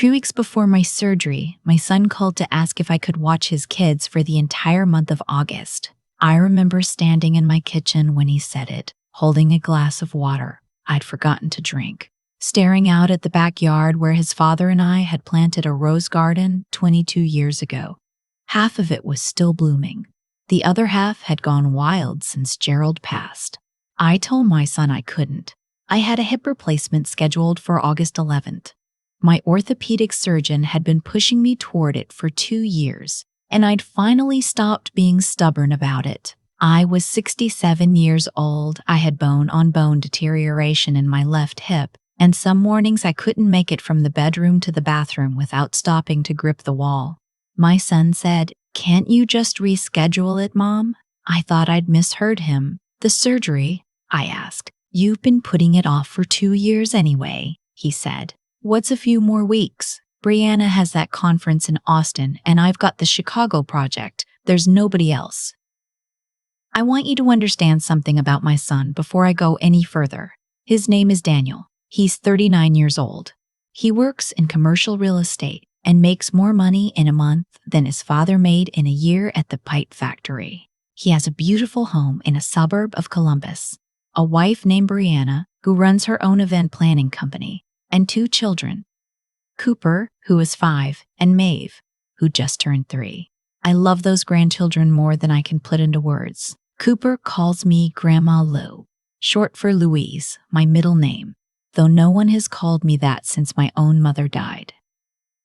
2 weeks before my surgery, my son called to ask if I could watch his kids for the entire month of August. I remember standing in my kitchen when he said it, holding a glass of water I'd forgotten to drink, staring out at the backyard where his father and I had planted a rose garden 22 years ago. Half of it was still blooming. The other half had gone wild since Gerald passed. I told my son I couldn't. I had a hip replacement scheduled for August 11th. My orthopedic surgeon had been pushing me toward it for 2 years, and I'd finally stopped being stubborn about it. I was 67 years old. I had bone-on-bone deterioration in my left hip, and some mornings I couldn't make it from the bedroom to the bathroom without stopping to grip the wall. My son said, "Can't you just reschedule it, Mom?" I thought I'd misheard him. "The surgery?" I asked. "You've been putting it off for 2 years anyway," he said. "What's a few more weeks? Brianna has that conference in Austin, and I've got the Chicago project. There's nobody else." I want you to understand something about my son before I go any further. His name is Daniel. He's 39 years old. He works in commercial real estate and makes more money in a month than his father made in a year at the pipe factory. He has a beautiful home in a suburb of Columbus, a wife named Brianna, who runs her own event planning company, and 2 children, Cooper, who is 5, and Maeve, who just turned 3. I love those grandchildren more than I can put into words. Cooper calls me Grandma Lou, short for Louise, my middle name, though no one has called me that since my own mother died.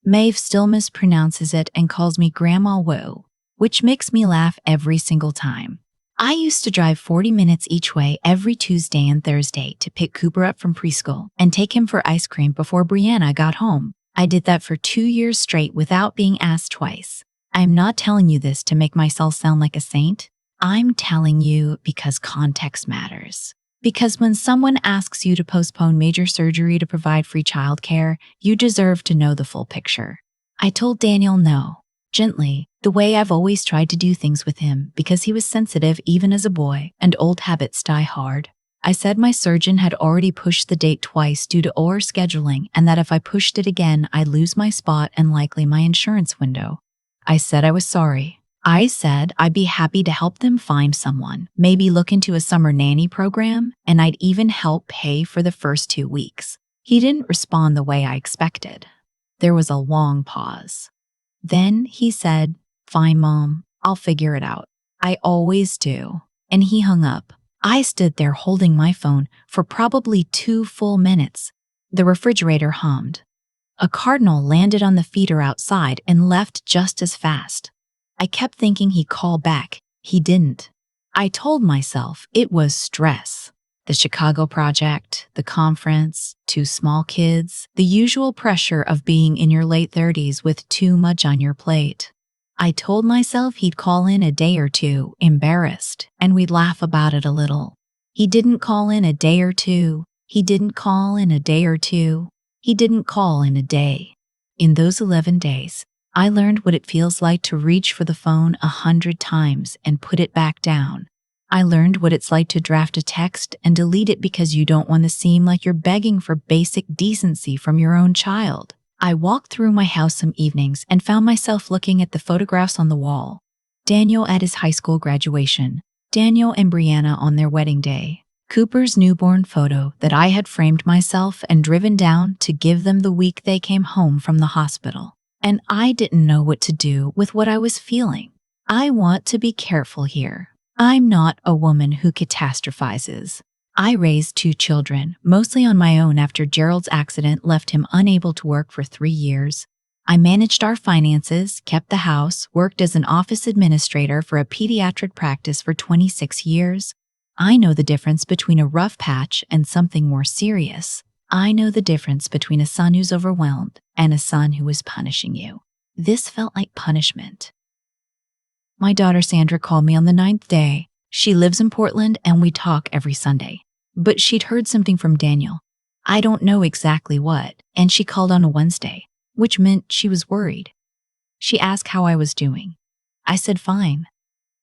Maeve still mispronounces it and calls me Grandma Woo, which makes me laugh every single time. I used to drive 40 minutes each way every Tuesday and Thursday to pick Cooper up from preschool and take him for ice cream before Brianna got home. I did that for 2 years straight without being asked twice. I'm not telling you this to make myself sound like a saint. I'm telling you because context matters. Because when someone asks you to postpone major surgery to provide free childcare, you deserve to know the full picture. I told Daniel no, gently, the way I've always tried to do things with him because he was sensitive even as a boy and old habits die hard. I said my surgeon had already pushed the date twice due to OR scheduling and that if I pushed it again, I'd lose my spot and likely my insurance window. I said I was sorry. I said I'd be happy to help them find someone, maybe look into a summer nanny program, and I'd even help pay for the first 2 weeks. He didn't respond the way I expected. There was a long pause. Then he said, "Fine, Mom, I'll figure it out. I always do." And he hung up. I stood there holding my phone for probably 2 full minutes. The refrigerator hummed. A cardinal landed on the feeder outside and left just as fast. I kept thinking he'd call back. He didn't. I told myself it was stress. The Chicago project, the conference, 2 small kids, the usual pressure of being in your late 30s with too much on your plate. I told myself he'd call in a day or 2, embarrassed, and we'd laugh about it a little. He didn't call in a day or 2. He didn't call in a day or 2. He didn't call in a day. In those 11 days, I learned what it feels like to reach for the phone 100 times and put it back down. I learned what it's like to draft a text and delete it because you don't want to seem like you're begging for basic decency from your own child. I walked through my house some evenings and found myself looking at the photographs on the wall. Daniel at his high school graduation, Daniel and Brianna on their wedding day, Cooper's newborn photo that I had framed myself and driven down to give them the week they came home from the hospital. And I didn't know what to do with what I was feeling. I want to be careful here. I'm not a woman who catastrophizes. I raised 2 children, mostly on my own after Gerald's accident left him unable to work for 3 years. I managed our finances, kept the house, worked as an office administrator for a pediatric practice for 26 years. I know the difference between a rough patch and something more serious. I know the difference between a son who's overwhelmed and a son who is punishing you. This felt like punishment. My daughter Sandra called me on the 9th day. She lives in Portland and we talk every Sunday. But she'd heard something from Daniel. I don't know exactly what, and she called on a Wednesday, which meant she was worried. She asked how I was doing. I said fine.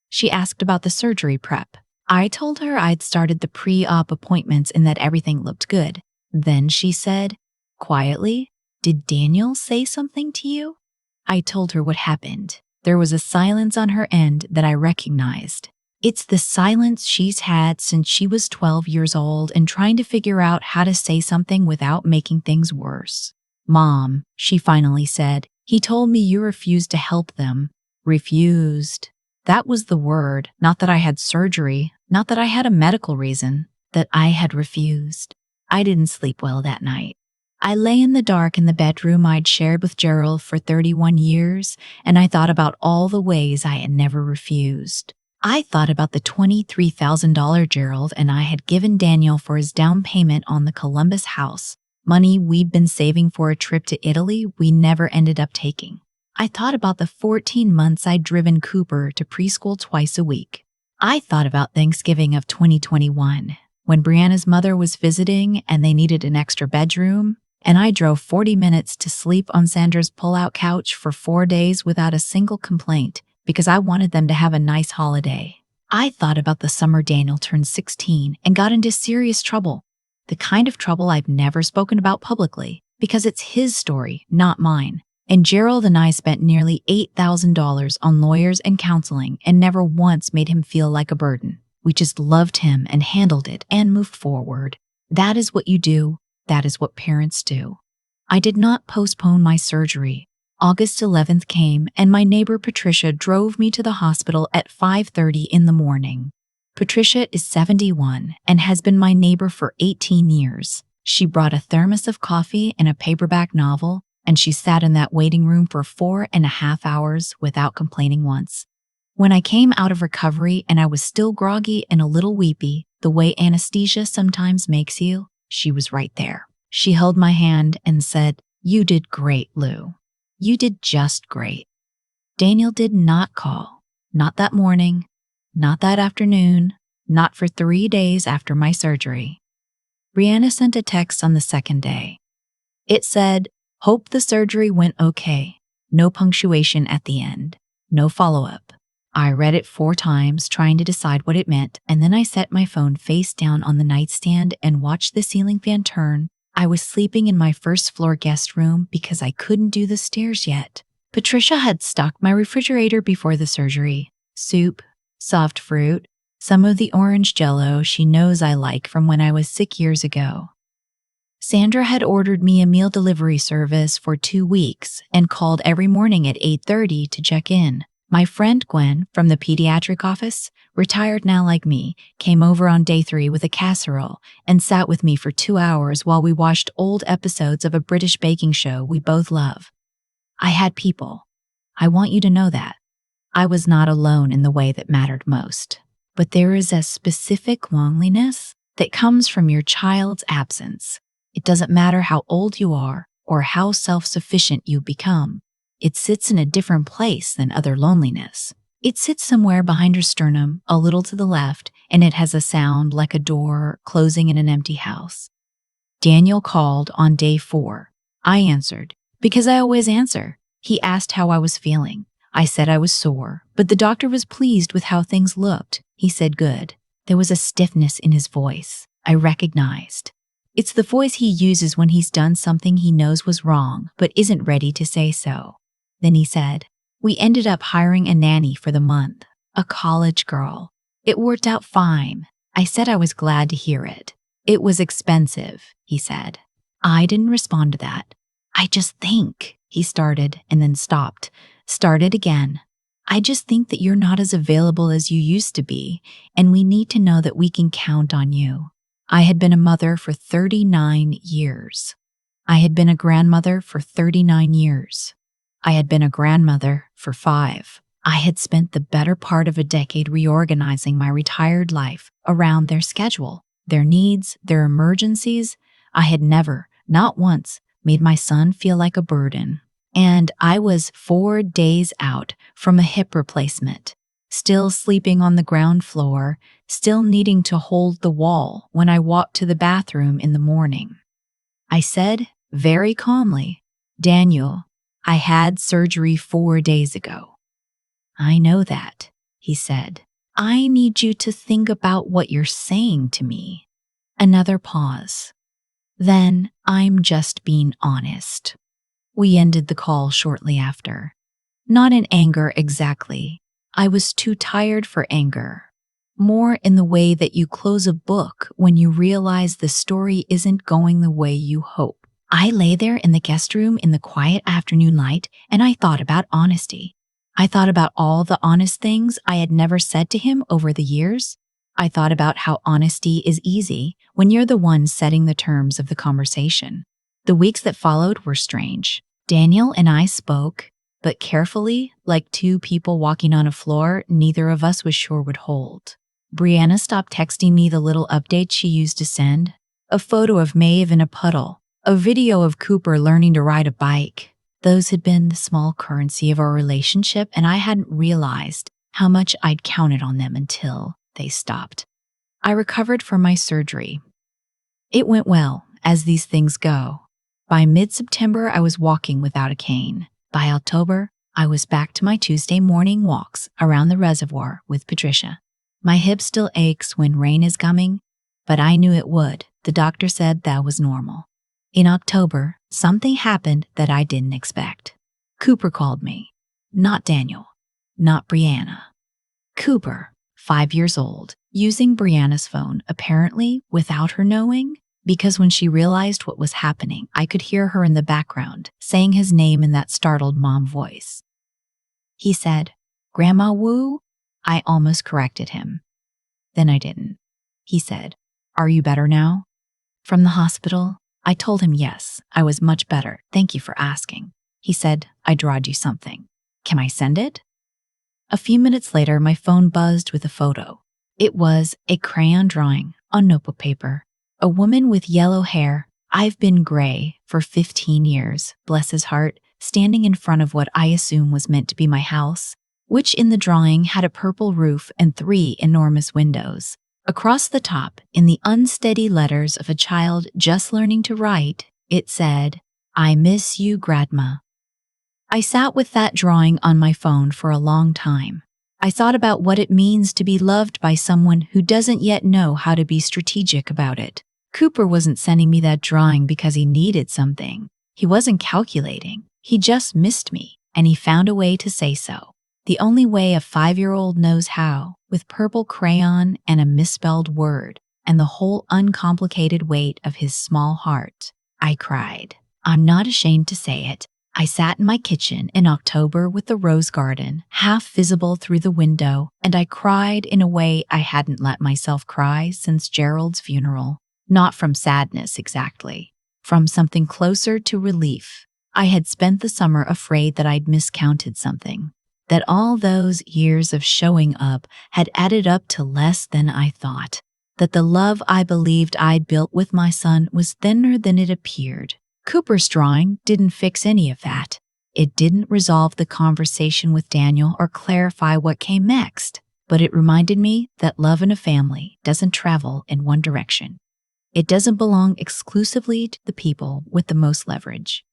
She asked about the surgery prep. I told her I'd started the pre-op appointments and that everything looked good. Then she said, quietly, "Did Danielle say something to you?" I told her what happened. There was a silence on her end that I recognized. It's the silence she's had since she was 12 years old and trying to figure out how to say something without making things worse. "Mom," she finally said, "he told me you refused to help them." Refused. That was the word. Not that I had surgery, not that I had a medical reason, that I had refused. I didn't sleep well that night. I lay in the dark in the bedroom I'd shared with Gerald for 31 years, and I thought about all the ways I had never refused. I thought about the $23,000 Gerald and I had given Daniel for his down payment on the Columbus house, money we'd been saving for a trip to Italy we never ended up taking. I thought about the 14 months I'd driven Cooper to preschool twice a week. I thought about Thanksgiving of 2021, when Brianna's mother was visiting and they needed an extra bedroom, and I drove 40 minutes to sleep on Sandra's pull-out couch for 4 days without a single complaint because I wanted them to have a nice holiday. I thought about the summer Daniel turned 16 and got into serious trouble, the kind of trouble I've never spoken about publicly because it's his story, not mine. And Gerald and I spent nearly $8,000 on lawyers and counseling and never once made him feel like a burden. We just loved him and handled it and moved forward. That is what you do. That is what parents do. I did not postpone my surgery. August 11th came and my neighbor Patricia drove me to the hospital at 5:30 in the morning. Patricia is 71 and has been my neighbor for 18 years. She brought a thermos of coffee and a paperback novel, and she sat in that waiting room for 4.5 hours without complaining once. When I came out of recovery and I was still groggy and a little weepy, the way anesthesia sometimes makes you, she was right there. She held my hand and said, "You did great, Lou. You did just great." Daniel did not call. Not that morning, not that afternoon, not for 3 days after my surgery. Brianna sent a text on the second day. It said, "Hope the surgery went okay." No punctuation at the end. No follow-up. I read it 4 times, trying to decide what it meant, and then I set my phone face down on the nightstand and watched the ceiling fan turn. I was sleeping in my first-floor guest room because I couldn't do the stairs yet. Patricia had stocked my refrigerator before the surgery. Soup, soft fruit, some of the orange Jell-O she knows I like from when I was sick years ago. Sandra had ordered me a meal delivery service for 2 weeks and called every morning at 8:30 to check in. My friend Gwen from the pediatric office, retired now like me, came over on day 3 with a casserole and sat with me for 2 hours while we watched old episodes of a British baking show we both love. I had people. I want you to know that. I was not alone in the way that mattered most. But there is a specific loneliness that comes from your child's absence. It doesn't matter how old you are or how self-sufficient you become. It sits in a different place than other loneliness. It sits somewhere behind your sternum, a little to the left, and it has a sound like a door closing in an empty house. Daniel called on day 4. I answered, because I always answer. He asked how I was feeling. I said I was sore, but the doctor was pleased with how things looked. He said good. There was a stiffness in his voice. I recognized. It's the voice he uses when he's done something he knows was wrong, but isn't ready to say so. Then he said, "We ended up hiring a nanny for the month, a college girl. It worked out fine." I said I was glad to hear it. "It was expensive," he said. I didn't respond to that. "I just think," he started and then stopped, started again. "I just think that you're not as available as you used to be, and we need to know that we can count on you." I had been a mother for 39 years. I had been a grandmother for 39 years. I had been a grandmother for 5. I had spent the better part of a decade reorganizing my retired life around their schedule, their needs, their emergencies. I had never, not once, made my son feel like a burden. And I was 4 days out from a hip replacement, still sleeping on the ground floor, still needing to hold the wall when I walked to the bathroom in the morning. I said, very calmly, "Daniel, I had surgery 4 days ago." "I know that," he said. "I need you to think about what you're saying to me." Another pause. "Then I'm just being honest." We ended the call shortly after. Not in anger exactly. I was too tired for anger. More in the way that you close a book when you realize the story isn't going the way you hope. I lay there in the guest room in the quiet afternoon light, and I thought about honesty. I thought about all the honest things I had never said to him over the years. I thought about how honesty is easy when you're the one setting the terms of the conversation. The weeks that followed were strange. Danielle and I spoke, but carefully, like two people walking on a floor neither of us was sure would hold. Brianna stopped texting me the little updates she used to send. A photo of Maeve in a puddle. A video of Cooper learning to ride a bike. Those had been the small currency of our relationship, and I hadn't realized how much I'd counted on them until they stopped. I recovered from my surgery. It went well, as these things go. By mid-September, I was walking without a cane. By October, I was back to my Tuesday morning walks around the reservoir with Patricia. My hip still aches when rain is coming, but I knew it would. The doctor said that was normal. In October, something happened that I didn't expect. Cooper called me. Not Danielle. Not Brianna. Cooper, 5 years old, using Brianna's phone, apparently without her knowing, because when she realized what was happening, I could hear her in the background, saying his name in that startled mom voice. He said, "Grandma Wu?" I almost corrected him. Then I didn't. He said, "Are you better now?" From the hospital? I told him yes, I was much better. Thank you for asking. He said, "I drawed you something. Can I send it?" A few minutes later, my phone buzzed with a photo. It was a crayon drawing on notebook paper. A woman with yellow hair, I've been gray for 15 years, bless his heart, standing in front of what I assume was meant to be my house, which in the drawing had a purple roof and 3 enormous windows. Across the top, in the unsteady letters of a child just learning to write, it said, "I miss you, Grandma." I sat with that drawing on my phone for a long time. I thought about what it means to be loved by someone who doesn't yet know how to be strategic about it. Cooper wasn't sending me that drawing because he needed something. He wasn't calculating. He just missed me, and he found a way to say so. The only way a 5-year-old knows how, with purple crayon and a misspelled word, and the whole uncomplicated weight of his small heart. I cried. I'm not ashamed to say it. I sat in my kitchen in October with the rose garden half visible through the window, and I cried in a way I hadn't let myself cry since Gerald's funeral. Not from sadness exactly, from something closer to relief. I had spent the summer afraid that I'd miscounted something, that all those years of showing up had added up to less than I thought, that the love I believed I'd built with my son was thinner than it appeared. Cooper's drawing didn't fix any of that. It didn't resolve the conversation with Danielle or clarify what came next, but it reminded me that love in a family doesn't travel in one direction. It doesn't belong exclusively to the people with the most leverage.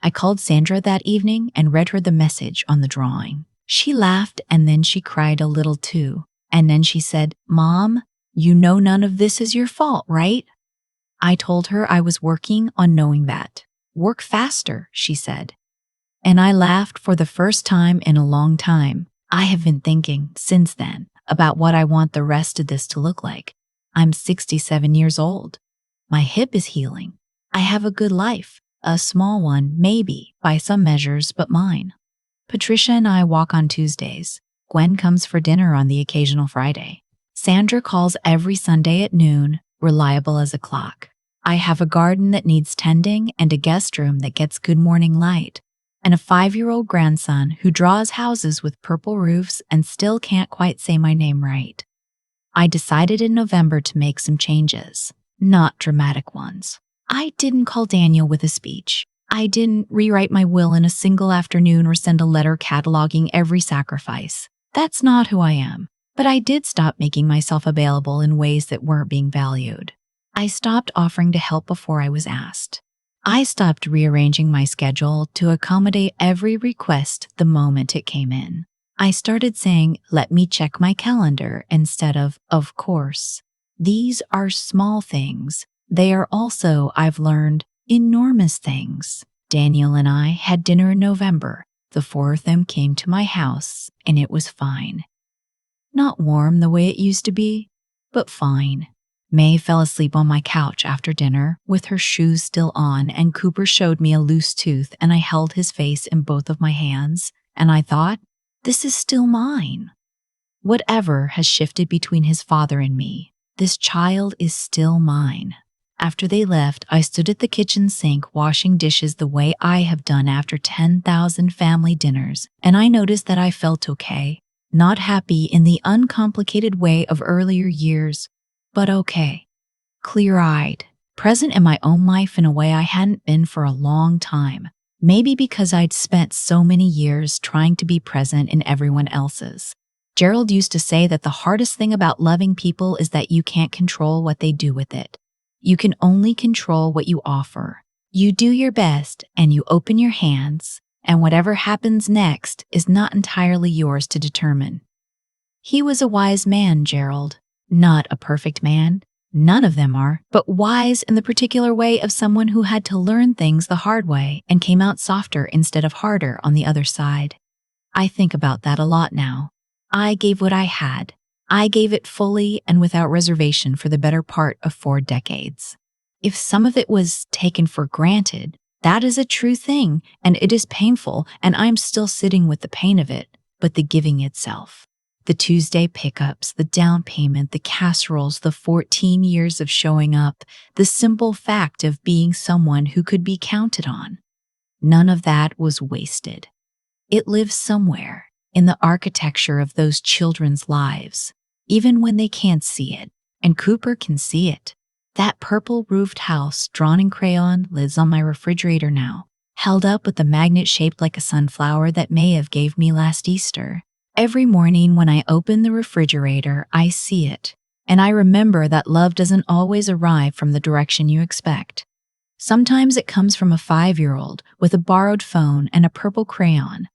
I called Sandra that evening and read her the message on the drawing. She laughed and then she cried a little too. And then she said, "Mom, you know none of this is your fault, right?" I told her I was working on knowing that. "Work faster," she said. And I laughed for the first time in a long time. I have been thinking since then about what I want the rest of this to look like. I'm 67 years old. My hip is healing. I have a good life, a small one, maybe, by some measures, but mine. Patricia and I walk on Tuesdays. Gwen comes for dinner on the occasional Friday. Sandra calls every Sunday at noon, reliable as a clock. I have a garden that needs tending and a guest room that gets good morning light, and a 5-year-old grandson who draws houses with purple roofs and still can't quite say my name right. I decided in November to make some changes, not dramatic ones. I didn't call Danielle with a speech. I didn't rewrite my will in a single afternoon or send a letter cataloging every sacrifice. That's not who I am. But I did stop making myself available in ways that weren't being valued. I stopped offering to help before I was asked. I stopped rearranging my schedule to accommodate every request the moment it came in. I started saying, "Let me check my calendar," instead of course. These are small things. They are also, I've learned, enormous things. Danielle and I had dinner in November. The four of them came to my house, and it was fine. Not warm the way it used to be, but fine. May fell asleep on my couch after dinner with her shoes still on, and Cooper showed me a loose tooth, and I held his face in both of my hands, and I thought, this is still mine. Whatever has shifted between his father and me, this child is still mine. After they left, I stood at the kitchen sink washing dishes the way I have done after 10,000 family dinners, and I noticed that I felt okay. Not happy in the uncomplicated way of earlier years, but okay. Clear-eyed, present in my own life in a way I hadn't been for a long time. Maybe because I'd spent so many years trying to be present in everyone else's. Gerald used to say that the hardest thing about loving people is that you can't control what they do with it. You can only control what you offer. You do your best and you open your hands, and whatever happens next is not entirely yours to determine. He was a wise man, Gerald. Not a perfect man. None of them are, but wise in the particular way of someone who had to learn things the hard way and came out softer instead of harder on the other side. I think about that a lot now. I gave what I had. I gave it fully and without reservation for the better part of 4 decades. If some of it was taken for granted, that is a true thing, and it is painful, and I'm still sitting with the pain of it, but the giving itself. The Tuesday pickups, the down payment, the casseroles, the 14 years of showing up, the simple fact of being someone who could be counted on. None of that was wasted. It lives somewhere in the architecture of those children's lives, even when they can't see it, and Cooper can see it. That purple-roofed house drawn in crayon lives on my refrigerator now, held up with a magnet shaped like a sunflower that Maeve gave me last Easter. Every morning when I open the refrigerator, I see it, and I remember that love doesn't always arrive from the direction you expect. Sometimes it comes from a 5-year-old with a borrowed phone and a purple crayon,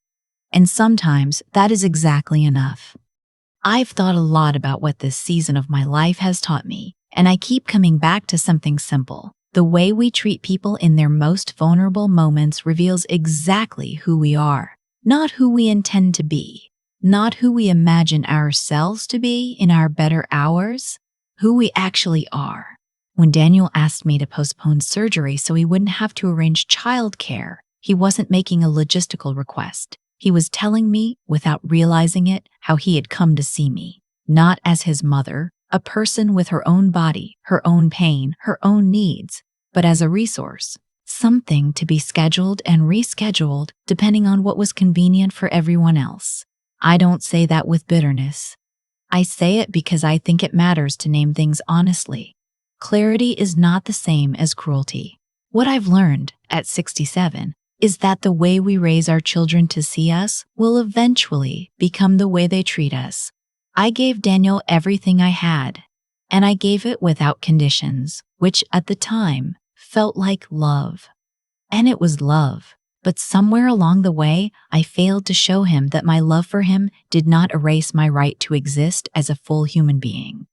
and sometimes that is exactly enough. I've thought a lot about what this season of my life has taught me, and I keep coming back to something simple. The way we treat people in their most vulnerable moments reveals exactly who we are, not who we intend to be. Not who we imagine ourselves to be in our better hours, who we actually are. When Daniel asked me to postpone surgery so he wouldn't have to arrange childcare, he wasn't making a logistical request. He was telling me, without realizing it, how he had come to see me, not as his mother, a person with her own body, her own pain, her own needs, but as a resource, something to be scheduled and rescheduled depending on what was convenient for everyone else. I don't say that with bitterness. I say it because I think it matters to name things honestly. Clarity is not the same as cruelty. What I've learned, at 67, is that the way we raise our children to see us will eventually become the way they treat us. I gave Daniel everything I had, and I gave it without conditions, which at the time felt like love. And it was love. But somewhere along the way, I failed to show him that my love for him did not erase my right to exist as a full human being.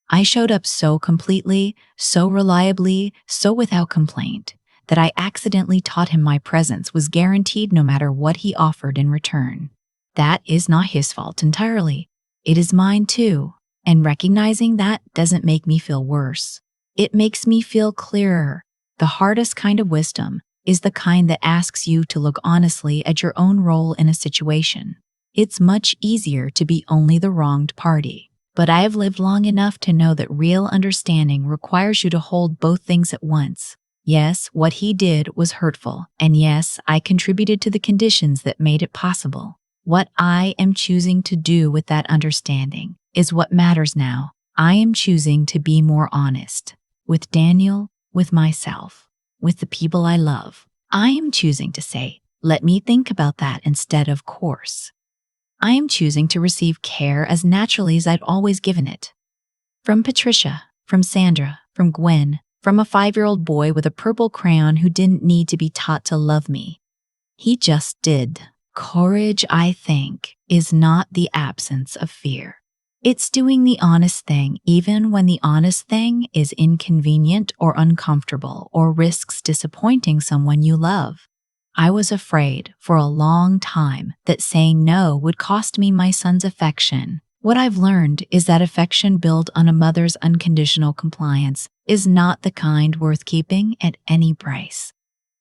I showed up so completely, so reliably, so without complaint, that I accidentally taught him my presence was guaranteed no matter what he offered in return. That is not his fault entirely. It is mine too, and recognizing that doesn't make me feel worse. It makes me feel clearer. The hardest kind of wisdom is the kind that asks you to look honestly at your own role in a situation. It's much easier to be only the wronged party. But I have lived long enough to know that real understanding requires you to hold both things at once. Yes, what he did was hurtful, and yes, I contributed to the conditions that made it possible. What I am choosing to do with that understanding is what matters now. I am choosing to be more honest. With Daniel, with myself, with the people I love. I am choosing to say, let me think about that instead of course. I am choosing to receive care as naturally as I'd always given it. From Patricia, from Sandra, from Gwen, from a 5-year-old boy with a purple crayon who didn't need to be taught to love me. He just did. Courage, I think, is not the absence of fear. It's doing the honest thing even when the honest thing is inconvenient or uncomfortable or risks disappointing someone you love. I was afraid for a long time that saying no would cost me my son's affection. What I've learned is that affection built on a mother's unconditional compliance is not the kind worth keeping at any price.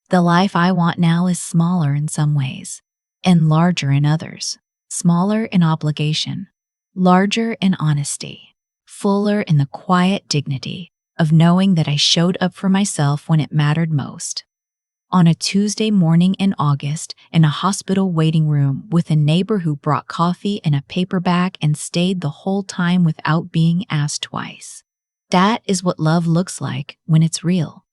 The life I want now is smaller in some ways, and larger in others. Smaller in obligation, larger in honesty, fuller in the quiet dignity of knowing that I showed up for myself when it mattered most. On a Tuesday morning in August, in a hospital waiting room with a neighbor who brought coffee and a paperback and stayed the whole time without being asked twice. That is what love looks like when it's real.